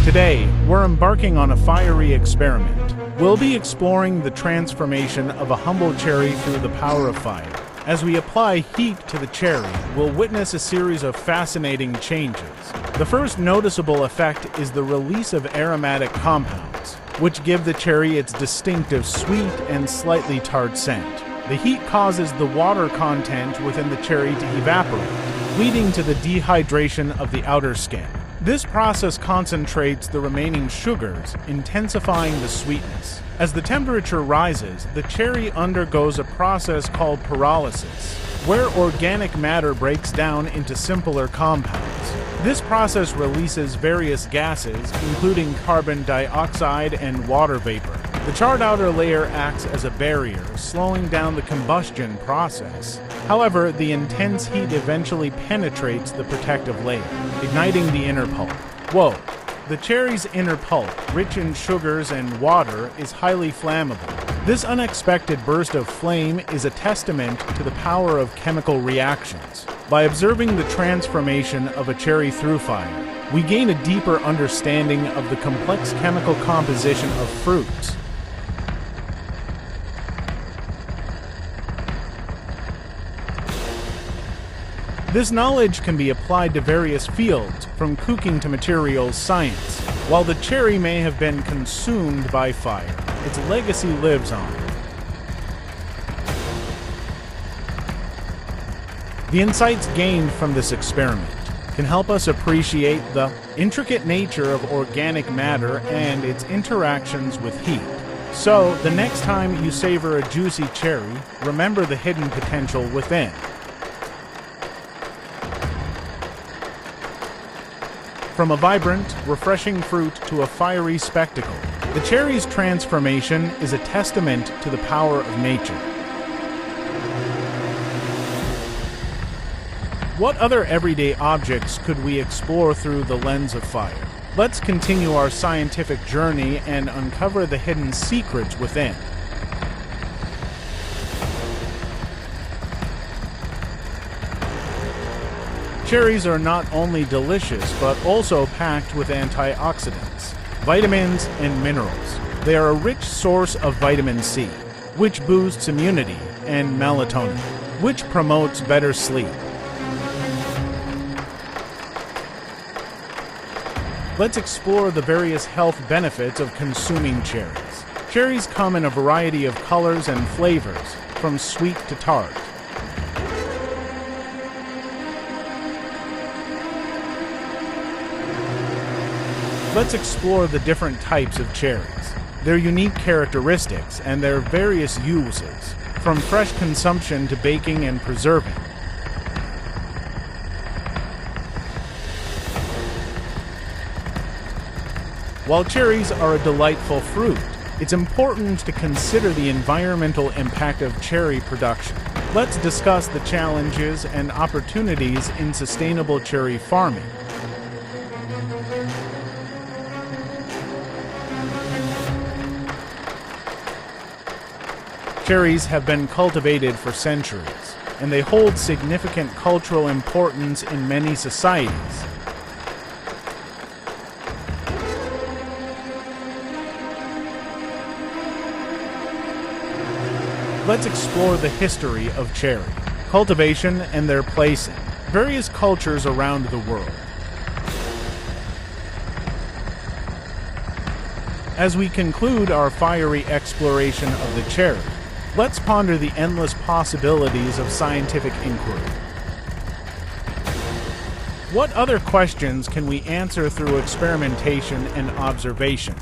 Today, we're embarking on a fiery experiment. We'll be exploring the transformation of a humble cherry through the power of fire. As we apply heat to the cherry, we'll witness a series of fascinating changes. The first noticeable effect is the release of aromatic compounds, which give the cherry its distinctive sweet and slightly tart scent. The heat causes the water content within the cherry to evaporate, leading to the dehydration of the outer skin. This process concentrates the remaining sugars, intensifying the sweetness. As the temperature rises, the cherry undergoes a process called pyrolysis, where organic matter breaks down into simpler compounds. This process releases various gases, including carbon dioxide and water vapor. The charred outer layer acts as a barrier, slowing down the combustion process. However, the intense heat eventually penetrates the protective layer, igniting the inner pulp. Whoa! The cherry's inner pulp, rich in sugars and water, is highly flammable. This unexpected burst of flame is a testament to the power of chemical reactions. By observing the transformation of a cherry through fire, we gain a deeper understanding of the complex chemical composition of fruits. This knowledge can be applied to various fields, from cooking to materials science. While the cherry may have been consumed by fire, its legacy lives on. The insights gained from this experiment can help us appreciate the intricate nature of organic matter and its interactions with heat. So, the next time you savor a juicy cherry, remember the hidden potential within. From a vibrant, refreshing fruit to a fiery spectacle, the cherry's transformation is a testament to the power of nature. What other everyday objects could we explore through the lens of fire? Let's continue our scientific journey and uncover the hidden secrets within. Cherries are not only delicious, but also packed with antioxidants, vitamins, and minerals. They are a rich source of vitamin C, which boosts immunity, and melatonin, which promotes better sleep. Let's explore the various health benefits of consuming cherries. Cherries come in a variety of colors and flavors, from sweet to tart. Let's explore the different types of cherries, their unique characteristics, and their various uses, from fresh consumption to baking and preserving. While cherries are a delightful fruit, it's important to consider the environmental impact of cherry production. Let's discuss the challenges and opportunities in sustainable cherry farming. Cherries have been cultivated for centuries, and they hold significant cultural importance in many societies. Let's explore the history of cherry, cultivation, and their place in various cultures around the world. As we conclude our fiery exploration of the cherry, let's ponder the endless possibilities of scientific inquiry. What other questions can we answer through experimentation and observation?